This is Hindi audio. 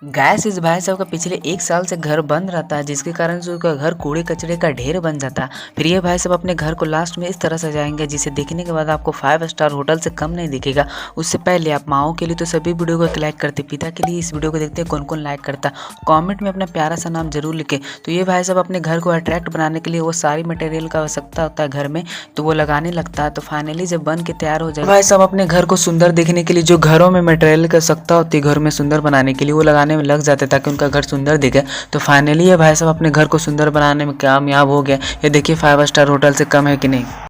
गैस इस भाई साहब का पिछले 1 साल से घर बंद रहता है, जिसके कारण से उसका घर कूड़े कचरे का ढेर बन जाता है। फिर ये भाई साहब अपने घर को लास्ट में इस तरह सजाएंगे जिसे देखने के बाद आपको 5 स्टार होटल से कम नहीं दिखेगा। उससे पहले आप माओ के लिए तो सभी वीडियो को एक लाइक करते, पिता के लिए इस वीडियो को देखते हैं कौन कौन लाइक करता, कॉमेंट में अपना प्यारा सा नाम जरूर लिखे। तो ये भाई साहब अपने घर को अट्रैक्ट बनाने के लिए वो सारी मटेरियल का आवश्यकता होता है घर में, तो वो लगाने लगता है। तो फाइनली जब बन के तैयार हो जाए भाई साहब अपने घर को सुंदर दिखने के लिए जो घरों में मटेरियल की आवश्यकता होती है घर में सुंदर बनाने के लिए, वो लगाने में लग जाते हैं ताकि उनका घर सुंदर दिखे। तो फाइनली ये भाई साहब अपने घर को सुंदर बनाने में कामयाब हो गया। ये देखिए 5 स्टार होटल से कम है कि नहीं।